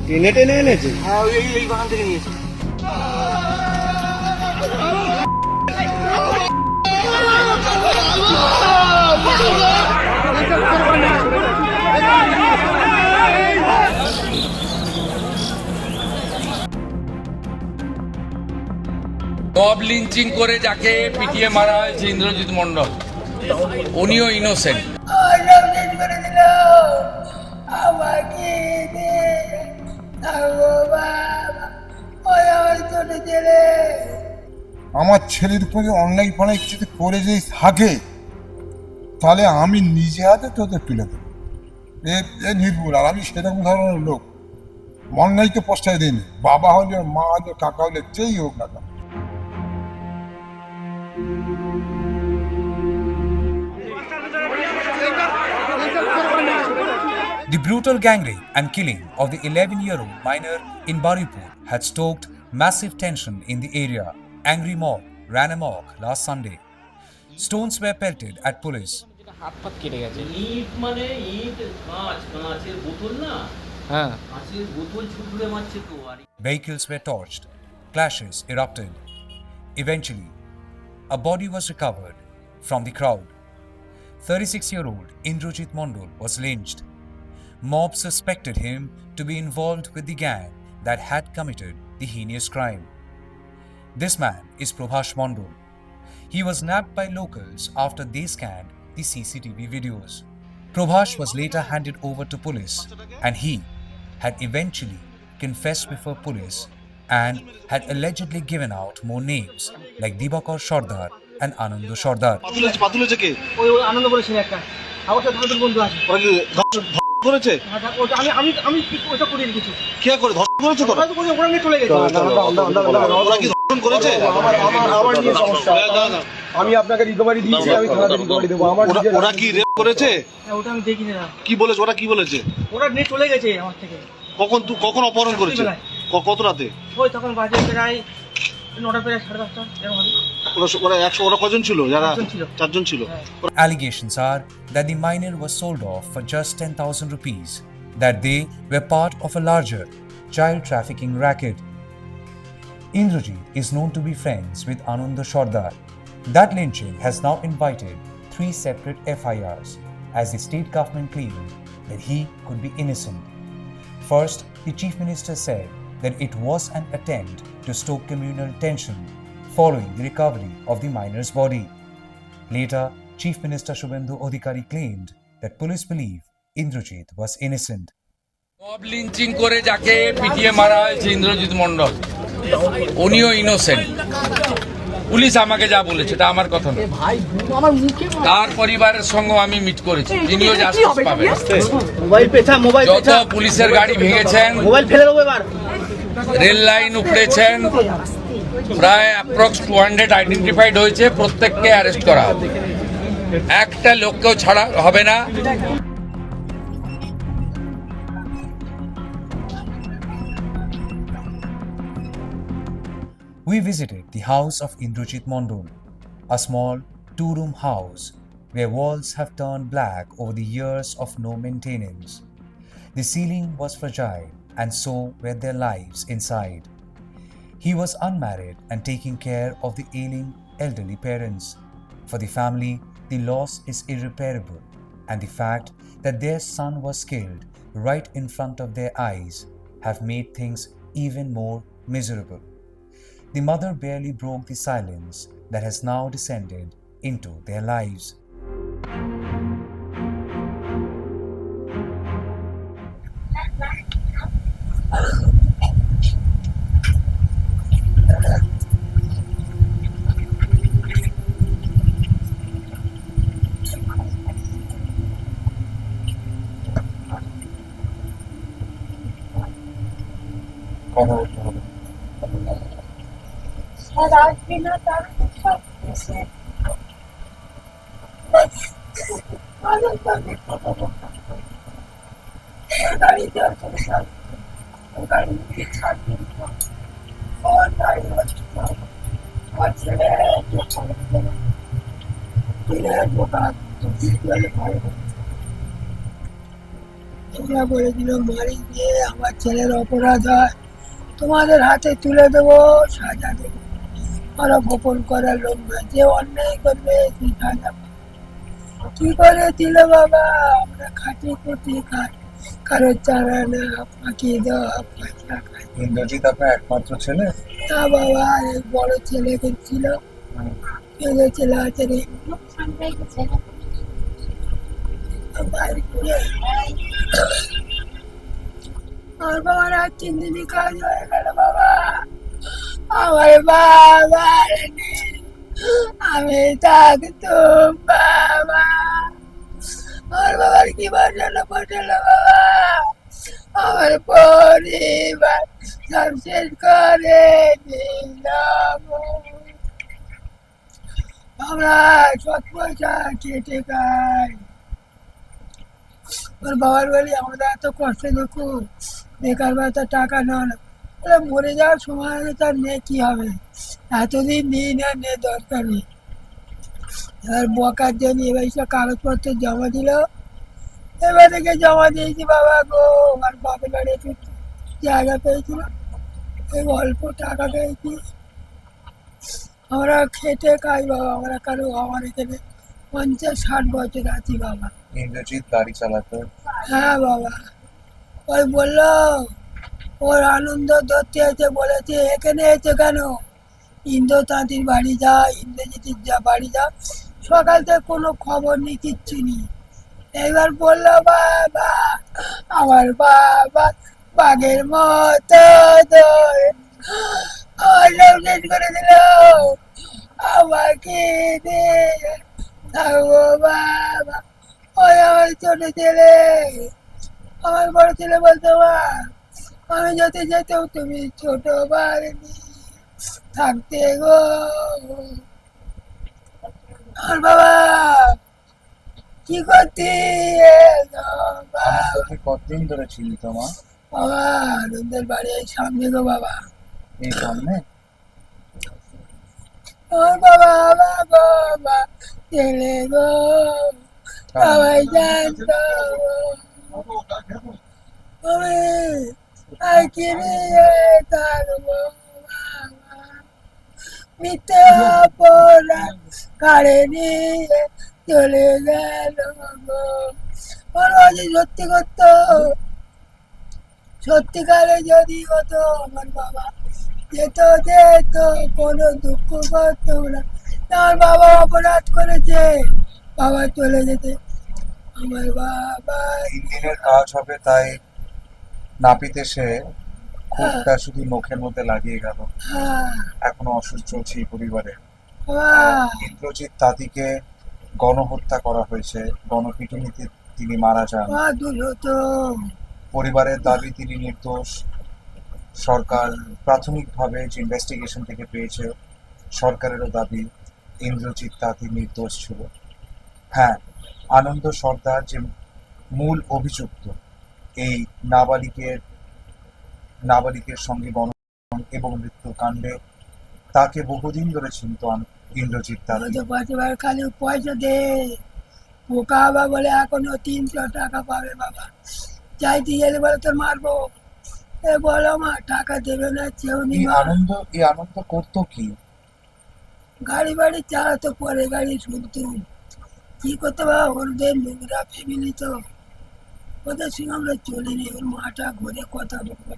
টেনে টেনে এনেছে। হ্যাঁ এই বাগান থেকে নিয়েছে। মব লিঞ্চিং করে যাকে পিটিয়ে মারা হয়েছে ইন্দ্রজিৎ মণ্ডল, উনিও ইনোসেন্ট। আমার ছেলের উপরে অন্যায় ফনায় কিছু করে যদি থাকে তাহলে আমি নিজে হাতে তোদের তুলে দেবো। এ নির্ভুল, আর আমি সেরকম ধরনের লোক। অন্যায়কে প্রশ্রয় দিইনি, বাবা হলে মা হলে কাকা হলে যেই হোক না কেন। The brutal gang rape and killing of the 11-year-old minor in Baripur had stoked massive tension in the area. Angry mob ran amok last Sunday. Stones were pelted at police. হাত পাত কেটে গেছে। ইট মানে ইট, কাঁচের বোতল না, হ্যাঁ কাঁচের বোতল ছুটে মারছে তো। আর Vehicles were torched. Clashes erupted. Eventually, a body was recovered from the crowd. 36-year-old Indrajit Mondal was lynched. Mob suspected him to be involved with the gang that had committed the heinous crime. This man is Prabhash Mondal. He was nabbed by locals after they scanned the CCTV videos. Prabhash was later handed over to police, and he had eventually confessed before police and had allegedly given out more names like Dibakar Sardar and Anand Sardar. পাতুলেছে কে? ওই আনন্দ বলেছিল একটা, আমার সাথে ভালো বন্ধু আছে। ওরা কি করেছে? আমি আমি আমি ওটা করে রেখেছি। কে করে ধর্ষণ করেছে? তোরা ওরা তো করে ওরা নিয়ে চলে গেছে। ওরা কি ধর্ষণ করেছে? আমার নিয়ে সমস্যা। আমি আপনাকে রিকভারি দিয়েছি, আমি থানাতে রিকভারি দেবো। আমার ওরা কি রেপ করেছে? ওটা আমি দেখিনি না। কি বলেছে ওরা? কি বলেছে? ওরা নিয়ে চলে গেছে আমার থেকে। কখন অপহরণ করেছে? কত রাতে? ওই তখন বাজে প্রায় 9টা প্রায় 10:30 এরকম হবে। ওরা কজন ছিল? যারা 4 জন ছিল। Allegations are that the minor was sold off for just 10,000 rupees, that they were part of a larger child trafficking racket. Indrajit is known to be friends with Anand Sardar. That lynching has now invited 3 separate FIRs, as the state government claimed that he could be innocent. First, the Chief Minister said that it was an attempt to stoke communal tension following the recovery of the minor's body. Later, Chief Minister Shubhendu Adhikari claimed that police believe Indrajit was innocent. Mob lynching করে যাকে পিটিয়ে মারা হয়েছে ইন্দ্রজিৎ মণ্ডল, উনিও innocent. Police আমাকে যা বলেছে এটা আমার কথা না। তার পরিবারের সঙ্গে আমি মিট করেছি, তিনিও জাস্টিস পাবেন। যত পুলিশের গাড়ি ভেঙেছেন, রেল লাইন উপড়েছেন, প্রায় অ্যাপ্রক্স 200 আইডেন্টিফাইড হয়েছে, প্রত্যেককে অ্যারেস্ট করা হবে, একটা লোককেও ছাড়া হবে না। We visited the house of Indrajit Mondal, a small 2-room house where walls have turned black over the years of no maintenance. The ceiling was fragile, and so were their lives inside. He was unmarried and taking care of the ailing elderly parents. For the family, the loss is irreparable, and the fact that their son was killed right in front of their eyes have made things even more miserable. The mother barely broke the silence that has now descended into their lives. তোমরা বলেছিল মারি দিয়ে আমার ছেলের অপরাধ হয় তোমাদের হাতে তুলে দেবো, সাজা দেবো। ওরা গোপন করার লোক নয়, যে অন্যায় করবে সে সাজা পাবে। কি করে দিল বাবা? আমরা খাটি খুঁটি খাই, কারো চারা না ফাঁকি দেওয়া পয়সা খাই। ইন্দ্রজিৎ আপনার একমাত্র ছেলে? তা বাবা এক বড় ছেলে ছিল, ছেলে ছেলে আছে রে বাইরে ঘুরে। আমার বাবার আর 3 দিনই কাজ হয়ে গেল বাবা। আমার বাবা নেই, আমি থাকতুম বাবা। আমার বাবার কি বাসালো বাবা, আমার পরিবার সব শেষ করে দিলাম। আমরা সৎ পয়সা খেটে খাই। ওর বাবার বলি আমাদের এত কষ্ট দেখো, বেকার ভাতা টাকা নেওয়া না, ওরা মরে যাওয়ার সময় হলে তার মেয়ে কি হবে, এতদিন নিয়ে না নিয়ে দরকার নেই। এবার বকার জন্য এবার সব কাগজপত্র জমা দিল, এবার থেকে জমা দিয়েছি বাবা গো। আমার বাপের বাড়ি একটু জায়গা পেয়েছিল, এই অল্প টাকা পেয়েছি। আমরা খেটে খাই বাবা, আমরা কারো আমার এখানে 50-60 বছর আছি বাবা। ইন্দ্রজিৎ গাড়ি চালাতো? হ্যাঁ বাবা, ওই বললো ওর আনন্দ ধরতে এসে বলেছে এখানে এসে কেন, ইন্দ্র তাঁতির বাড়ি যা, ইন্দ্রজিতের যা বাড়ি যা। সকাল থেকে কোনো খবর নেই, কিচ্ছু নেই। এইবার বললো বাবা আমার বাবা বাঘের মতো ধরে আমার সব শেষ করে দিল, আমাকে দিয়ে থাকবো বাবা। ওই আমার ছোট ছেলে, আমার বড় ছেলে বলতো মা আমি যেতে যেতেও তুমি ছোট বাড়ি থাকতে গো। আর বাবা কি করতে কতদিন ধরে ছিলি তোমার? বাবা আনন্দের বাড়ি এই সামনে গো বাবা, এই সামনে? ওর বাবা বাবা ছেলে গো, সবাই জানতো আমি আইকি নিয়ে থাকবো বাবা। মিথ্যে অপরাধ কাড়ে নিয়ে চলে গেল গো। ওর বাবা সত্যি করতো, সত্যিকারে যদি হতো আমার বাবা যেত যেত, কোনো দুঃখ করতো না। আমার বাবা অপরাধ করেছে, বাবা চলে যেতে। আমার বাবা 3 দিনের কাজ হবে তাই নাপিত এসে খুবটা শুধু মুখের মধ্যে লাগিয়ে গেল। হ্যাঁ এখনো অসুস্থ চলছে এই পরিবারে। বাবা, ইন্দ্রজিৎ তাঁতিকে গণহত্যা করা হয়েছে, গণপিটুনিতে তিনি মারা যান। বাবা দুটো তো পরিবারের দাবি তিনি নির্দোষ। সরকার প্রাথমিকভাবে যে ইনভেস্টিগেশন থেকে পেয়েছে, সরকারেরও দাবি ইন্দ্রজিৎ তাঁতি নির্দোষ ছিল। হ্যাঁ, আনন্দ সর্দার যে মূল অভিযুক্ত এই নাবালিকের সঙ্গে গণধর্ষণ এবং মৃত্যুকাণ্ডে, তাকে বহুদিন ধরে চিনত ইন্দ্রজিৎ তাঁতি। হয়তো পাঁচবার খালি পয়সা দে বোকা বাবা বলে এখনো 300 টাকা পাবে বাবা, চাইতে গেলে বলে তোর মারবো। এ বলো মা টাকা দেবে না, চেয়েও নি মা। এই আনন্দ করতো কি? গাড়ি বাড়ি চালাতো, পরে গাড়ি শুনতো। কি করতে বাবা, ওদের নোংরা ফ্যামিলি তো, ওদের সঙ্গে আমরা চলিনি। ওর মাটা ঘুরে কথা বলবো,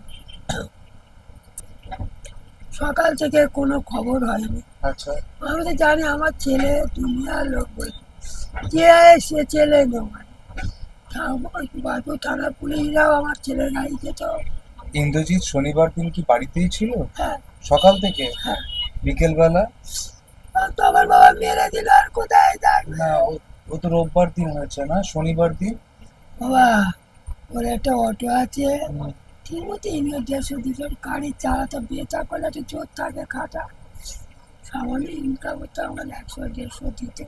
সকাল থেকে কোনো খবর হয়নি। আচ্ছা, আমি তো জানি আমার ছেলে দুনিয়ার লোক বলে, যে সে ছেলে নয়। বাদু থানার পুলিশরাও আমার ছেলের গাড়ি যেত। ইন্দ্রজিৎ শনিবার দিন কি বাড়িতেই ছিল? হ্যাঁ সকাল থেকে? হ্যাঁ, বিকেল বেলা? আর তো আমার বাবা মেরে দিল, আর কোথায় থাকবে না, ও তো রোববার দিন হয়েছে না, শনিবার দিন। বাবা। ওর একটা অটো আছে, ঠিক মতো 150-200 গাড়ি চালাতে, বেচা করলে একটা জোর থাকে খাটা, সামান্য ইনকাম হতো আমার 100-150 দিত।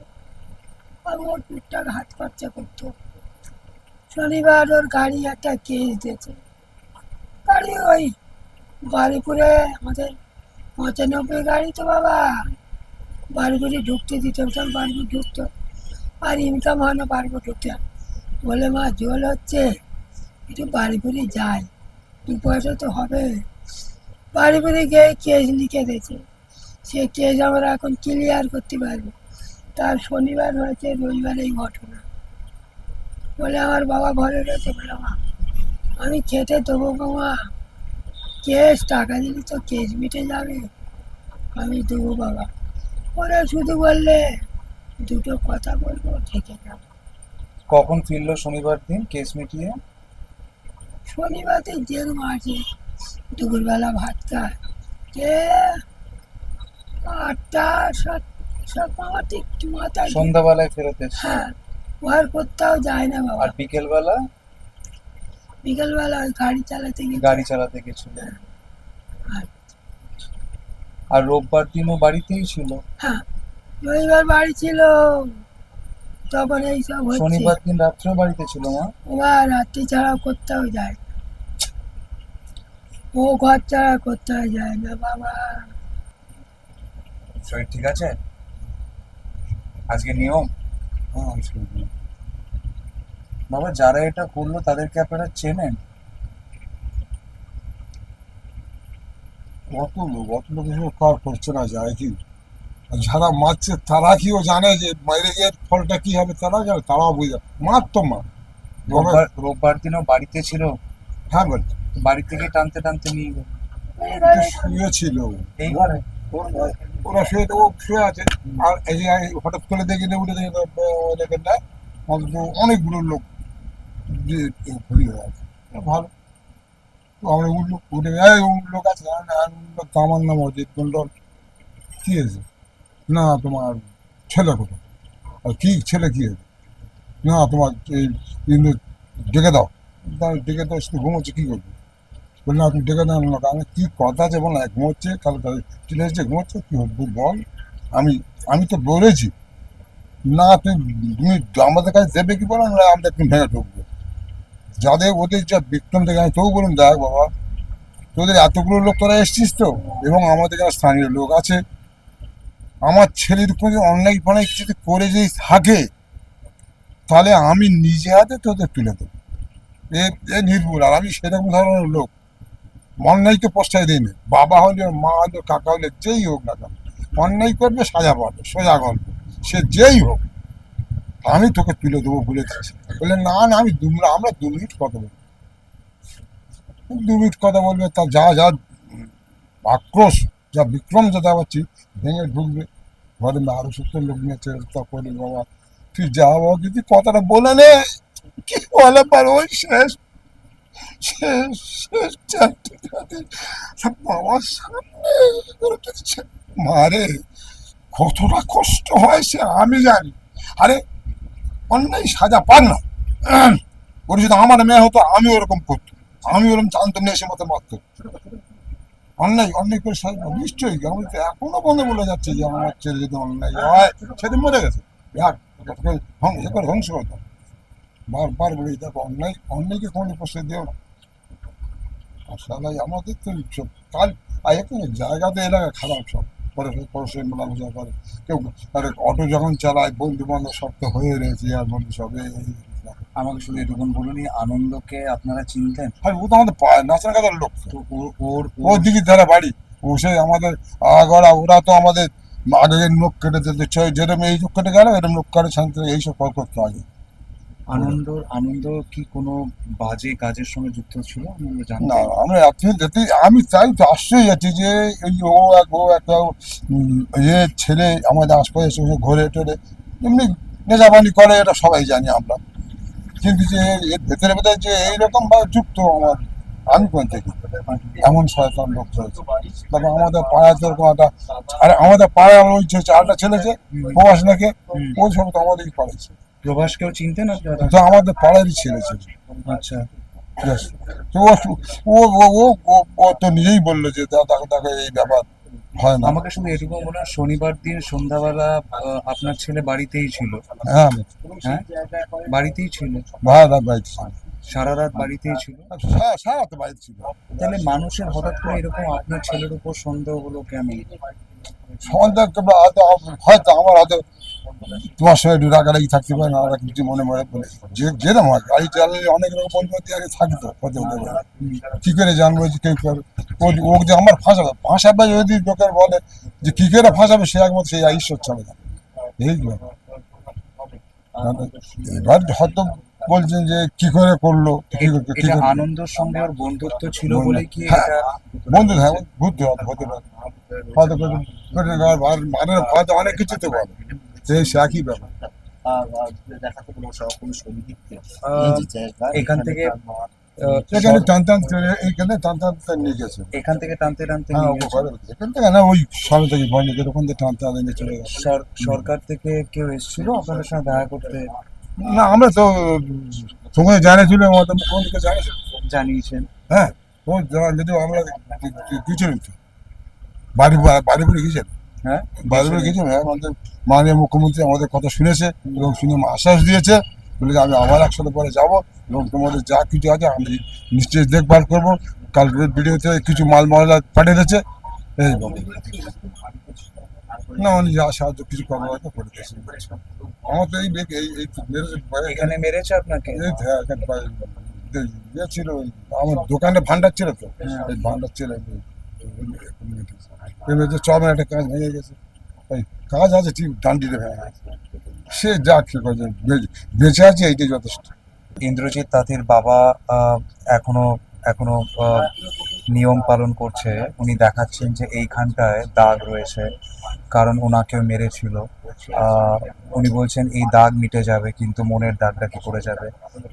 আর ওর টুকটাক হাত খরচা করতো। শনিবার ওর গাড়ি একটা কেস দিয়েছে, গাড়ি ওই বাড়িপুরে আমাদের 95 গাড়ি তো বাবা, বাড়িপুরে ঢুকতে দিতাম, সব বাড়িপুর ঢুকতো, আর ইনকাম হয় না বাড়িপুর ঢুকতে। বলে মা জল হচ্ছে, একটু বাড়ি করে যাই, 2 পয়সা তো হবে। বাড়ি করে গিয়ে কেস লিখে দিয়েছে, সে কেস আমরা এখন ক্লিয়ার করতে পারবো। তার শনিবার হয়েছে, রবিবার এই ঘটনা। বলে আমার বাবা ঘরে রয়েছে, বলে মা আমি খেতে দেবো বাবা, কেস টাকা দিলে তো কেস মিটে যাবে, আমি দেবো বাবা। ওরা শুধু বললে 2টো কথা বলবো, থেকে যাবো। কখন ফিরলো শনিবার দিন কেস মিটিয়ে? শনিবারে যেরকম আছে, দুপুরবেলা ভাত খায়, কে 8টা 7 আমার ঠিক মাথায় নেই। সন্ধ্যাবেলায় ফেরত এসছে। হ্যাঁ, ওর কোথাও যায় না বাবা। আর বিকেলবেলা বিকেলবেলা ওই গাড়ি চালাতে গিয়ে গাড়ি চালাতে গেছিল। আর আর রোববার দিনও বাড়িতেই ছিল। হ্যাঁ, রবিবার বাড়ি ছিল, তখন এইসব হচ্ছে। শনিবার দিন রাত্রেও বাড়িতে ছিল মা? ওরা রাত্রি ছাড়া কোথাও যায় না, ও ঘর ছাড়া কোথাও যায় না বাবা। শরীর ঠিক আছে? আজকে নিয়ম? হ্যাঁ, সেরকম। বাবা যারা এটা করলো তাদেরকে আপনারা চেনেন? অত লোক এসব কার করছে না, যায় কি? আর যারা মারছে তারা কিও জানে যে মাইরে গিয়ে ফলটা কি হবে, তারা জানে, তারাও বুঝে মার তো মার। রোববার দিনও বাড়িতে ছিল? হ্যাঁ বল, বাড়ি থেকে টানতে টানতে নিয়ে গেল শুয়ে ছিল এই ঘরে? ওরা শুয়ে, ও শুয়ে আছে, আর এই যে হঠাৎ করে দেখে উঠে দেখে দেখেন না, অন্তত অনেকগুলো লোক যে ঘুরি হয়ে আছে। ভালো, তো আমরা উঠলো, উঠে লোক আছে, আমার নাম অজিত মন্ডল। কি আছে? না তোমার ছেলে কোথায়? আর কি ছেলে কি আছে? না তোমার এই কিন্তু ডেকে দাও, ডেকে দাও, শুধু ঘুমোচ্ছে, কী করবে? বললে না তুমি ডেকে দাও না, আমি কী কথা আছে বল না, ঘুমোচ্ছে, কাল চলে এসেছে, ঘুমোচ্ছে, কী হচ্ছে বল। আমি তো বলেছি না, তুমি আমাদের কাছে দেবে কি বলো না, আমাদের তুমি ভেঙে ঢুকবে। যাদের ওদের যা বিক্রম থেকে আমি তবু বলুন, দেখ বাবা তোদের এতগুলো লোক তোরা এসছিস তো, এবং আমাদের যারা স্থানীয় লোক আছে, আমার ছেলের উপরে অন্যায় ফনায় কিছু করে যদি থাকে, তাহলে আমি নিজে হাতে তোদের তুলে দেবো। এ নির্ভুল, আর আমি সেরকম ধরনের লোক, অন্যায়কে প্রশ্রয় দিই না। বাবা হলে, মা হলে, কাকা হলে, যেই হোক না কেন, অন্যায় করবে সাজা পাবে, সোজা গল্প, সে যেই হোক, আমি তোকে তুলে দেবো বলে দিচ্ছি। বললে না না, আমরা 2 মিনিট কথা বলবো। 2 মিনিট কথা বলবে, তা যা যা আক্রোশ, যা বিক্রম যা দেখাচ্ছি, ভেঙে ঢুকবে ঘরে। আরো 70 লোক নিয়ে চেষ্টা করি, বাবা তুই যা বাবা, যদি কথাটা বলে নে, কি বলে পারো, ওই শেষ শেষ শেষ বাবার সামনে মারে কতটা কষ্ট হয় সে আমি জানি। আরে অন্যায় সাজা পান না, ওর যদি আমার মেয়ে হতো আমি ওরকম করতো, আমি ওরকম জানতাম না, এসে মতো মারতো। অন্যায় করে সাজা নিশ্চয়ই, আমি তো এখনো বন্ধ বলে যাচ্ছে যে আমার ছেলে যদি অন্যায় হয়, সেদিন মরে গেছে, ধ্বংস করে দাও। বারবার বলি দেখো, অন্যায়কে কোনো প্রশ্রয় দিও না। আসলে আমাদের তো সব কাল এখানে জায়গাতে এলাকা খারাপ, সব পরস্পর মেলামেশা করে, কেউ অটো যখন চালায়, বন্ধু বান্ধব সব তো হয়ে রয়েছে, আর বন্ধু সব আমাকে শুধু এটুকুন বলুন, আনন্দকে আপনারা চিনতেন? আর ও তো আমাদের নাচনা কাদার লোক, তো ওর ওর দিকে ধারা বাড়ি, ও সে আমাদের আগরা, ওরা তো আমাদের আগে লোক কেটে দিতে, যেরকম এই লোক কেটে গেল, এরকম লোক কাটে শান্তি, এইসব করতো আগে। আনন্দ কি কোনো বাজে কাজের সঙ্গে যুক্ত ছিল? না, আমরা আমি তাই তো আশ্চর্য যাচ্ছি যে এই ও একটা ছেলে আমাদের আশপাশের সঙ্গে ঘোরে টোরে, এমনি নেশাবানি করে, এটা সবাই জানি আমরা, কিন্তু যে এর ভেতরে ভেতরে যে এইরকম ভাবে যুক্ত, আমি কোন থেকে এমন শয়তান লোক রয়েছে। তারপর আমাদের পাড়ায় তো এরকম একটা, আরে আমাদের পাড়ায় ওই যে 4টা ছেলে যে প্রবাস নাকি, ওই সব তো আমাদেরই পাড়াইছে। প্রভাসকেও চিনতেন আপনারা? তো আমাদের পাড়ারই ছেলে ছিল। আচ্ছা, তো ও তো নিজেই বললো যে দেখো এই ব্যাপার হয় না। আমাকে শুধু এটুকু বলুন, শনিবার দিন সন্ধ্যাবেলা আপনার ছেলে বাড়িতেই ছিল? হ্যাঁ, হ্যাঁ, বাড়িতেই ছিল? ভাড়া বাড়িতে ছিল, সারা রাত বাড়িতেই ছিল? সারা তো বাড়িতে ছিল। তাহলে মানুষের হঠাৎ করে এরকম আপনার ছেলের উপর সন্দেহ হলো কেন? সন্ধ্যা হয়তো আমার হয়তো তোমার সঙ্গে একটু রাগারাগি থাকতে পারে না, আমরা কিছু মনে মনে বলে যেরকম হয় গাড়ি চালালে অনেক রকম পরিবর্তন আগে থাকতো হতে হতে পারে। কি করে জানবো যে কেউ ও যে আমার ফাঁসাবে যদি লোকের বলে যে কি করে ফাঁসাবে সে একমত সেই ঈশ্বর চলে না এই ব্যাপার। এবার হয়তো বলছেন যে কি করে করলো এটা আনন্দর সঙ্গে ওর বন্ধুত্ব ছিল বলে কি হ্যাঁ, এটা বন্ধু হ্যাঁ বুদ্ধি হতে পারে হয়তো হয়তো অনেক কিছুতে বলে সে একই ব্যাপার। এখান থেকে এখানে এইখানে টানতে নিয়ে গেছে এখান থেকে টানতে টানতে হ্যাঁ নিয়ে গেছে। এখান থেকে না ওই সবে থেকে বন্ধুদের ওখান থেকে টানতে নিয়ে চলে গেছে। সরকার থেকে কেউ এসেছিল আপনাদের সঙ্গে দেখা করতে? না আমরা তো তোমাকে জানিয়েছিল আমাদের মুখ্যমন্ত্রীকে জানিয়েছিল জানিয়েছেন? হ্যাঁ ও যদি আমরা গিয়েছিলাম তো বাড়ি বাড়ি গিয়েছেন হ্যাঁ, বাড়ি গিয়েছেন হ্যাঁ আমাদের মাননীয় মুখ্যমন্ত্রী আমাদের কথা শুনেছে এবং শুনে আশ্বাস দিয়েছে বলে যে আমি আবার একসাথে পরে যাবো এবং তোমাদের যা কিছু আছে আমি নিশ্চয়ই দেখভাল করবো। কালকে ভিডিওতে কিছু মাল মশলা পাঠিয়ে দিয়েছে এই না উনি যা সাহায্য কিছু করবো হয়তো করে দিয়েছে। আমার তো এখানে মেরেছে আপনাকে? ইয়ে ছিল আমার দোকানে ভান্ডার ছিল তো এই ভান্ডার ছিল চমের একটা কাজ ভেঙে গেছে এই কাজ আছে ঠিক ডান্ডিতে ভেঙে গেছে সে যা ঠিক আছে বেঁচে আছে এইটাই যথেষ্ট। ইন্দ্রজিৎ তাঁতির বাবা এখনো এখনো নিয়ম পালন করছে। উনি দেখাচ্ছেন যে এইখানটায় দাগ রয়েছে কারণ ওনাকেও মেরেছিল। উনি বলছেন এই দাগ মিটে যাবে কিন্তু মনের দাগটা কি করে যাবে?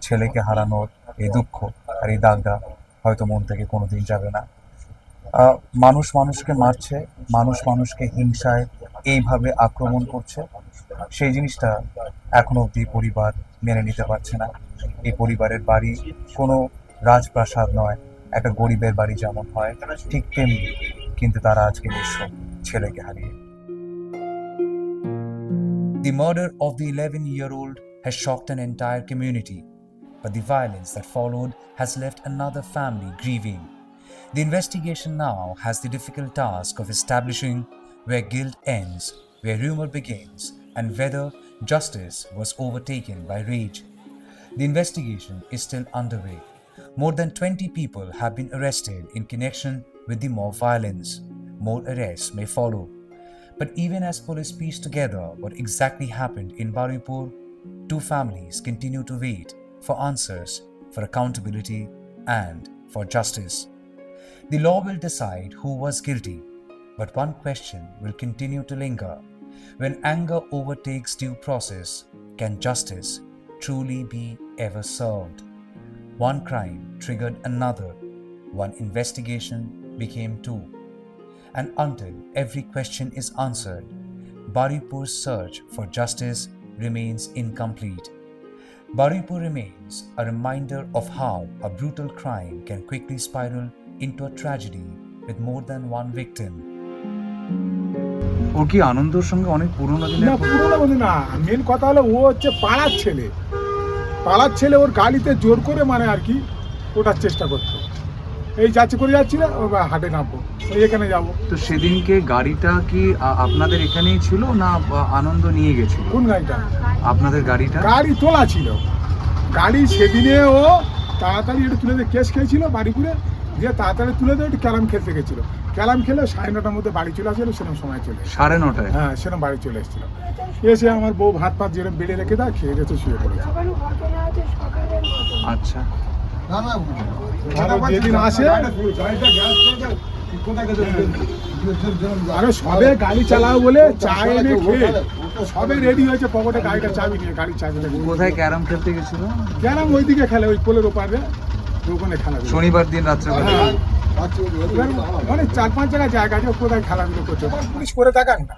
ছেলেকে হারানোর এই দুঃখ আর এই দাগটা হয়তো মন থেকে কোনোদিন যাবে না। মানুষ মানুষকে মারছে, মানুষ মানুষকে হিংসায় এইভাবে আক্রমণ করছে, সেই জিনিসটা এখনো অবধি পরিবার মেনে নিতে পারছে না। এই পরিবারের বাড়ি কোনো রাজপ্রাসাদ নয়, একটা গরিবের বাড়ি যেমন হয় ঠিক তেমনি, কিন্তু তারা আজকে নিঃস্ব ছেলেকে হারিয়ে। The murder of the 11-year-old has shocked an entire community, but the violence that followed has left another family grieving. The investigation now has the difficult task of establishing where guilt ends, where rumor begins, and whether justice was overtaken by rage. The investigation is still underway. More than 20 people have been arrested in connection with the mob violence. More arrests may follow. But even as police piece together what exactly happened in Baripur, two families continue to wait for answers, for accountability, and for justice. The law will decide who was guilty, but one question will continue to linger. When anger overtakes due process, can justice truly be ever served? One crime triggered another, one investigation became two. And until every question is answered, Baripur's search for justice remains incomplete. Baripur remains a reminder of how a brutal crime can quickly spiral into a tragedy with more than one victim. ওর কি আনন্দর সঙ্গে অনেক পুরোনো না দিনের পুরোনো বন্ধু না, মেন কথা হলো ও হচ্ছে পাড়ার ছেলে ওর গাড়িতে জোর করে মানে আর কি ওঠার চেষ্টা করতো। এই যাচ্ছিল ও হাটে নামবো, ওই এখানে যাবো। তো সেদিনকে গাড়িটা কি আপনাদের এখানেই ছিল না আনন্দ নিয়ে গেছিল? কোন গাড়িটা? আপনাদের গাড়িটা? গাড়ি তোলা ছিল। গাড়ি সেদিনে ও তাড়াতাড়ি একটু তুলে দিয়ে কেস খেয়েছিল বাড়িপুরে, দিয়ে তাড়াতাড়ি তুলে দিয়ে একটু ক্যারাম খেলতে গেছিলো। ক্যারাম খেলে 9:30টার মধ্যে বাড়ি চলে আসছিল, সেরকম সময় চলে 9:30? হ্যাঁ সেরকম বাড়ি চলে এসেছিল। এসে আমার বউ ভাত যেরকম বেড়ে রেখে দেয় খেয়ে রেখে শুয়ে পড়েছে। আচ্ছা, যেদিন আসে আরে সবে গাড়ি চালাও বলে চা এনে খেয়ে সবে রেডি হয়েছে, পকেটে গাড়িটা চাবি নিয়ে গাড়ির চাবি। কোথায় ক্যারাম খেলতে গেছিল? ক্যারাম ওইদিকে খেলে, ওই পোলের ওপারে ওখানে খেলা। শনিবার দিন রাত্রেবেলা? অনেক 4-5 জায়গা আছে কোথায় খেলাধুলো করছে। পুলিশ করে দেখান না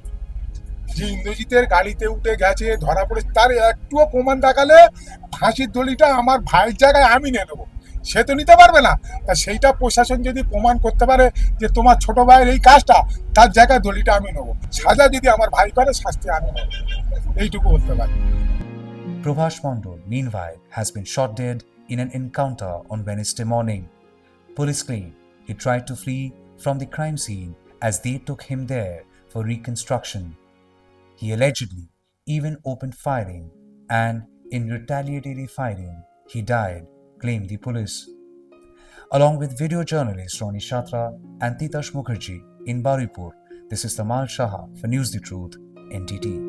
যে ইন্দ্রজিতের গাড়িতে উঠে গেছে ধরা পড়ে, তার একটুও প্রমাণ দেখালে ফাঁসির দড়িটা আমার ভাইয়ের জায়গায় আমি নিয়ে নেবো, সে তো নিতে পারবে না। তা সেইটা প্রশাসন যদি প্রমাণ করতে পারে যে তোমার ছোট ভাইয়ের এই কাজটা, তার জায়গায় দড়িটা আমি নেবো। সাজা যদি আমার ভাই করে, শাস্তি আমি নেবো, এইটুকু বলতে পারি। Prabhash Mondal, meanwhile, has been shot dead in an encounter on Wednesday morning. Police claim he tried to flee from the crime scene as they took him there for reconstruction. He allegedly even opened firing, and in retaliatory firing, he died, claimed the police. Along with video journalist Ronnie Shatra and Titash Mukherjee in Baripur, this is Tamal Shah for News the Truth, NTT.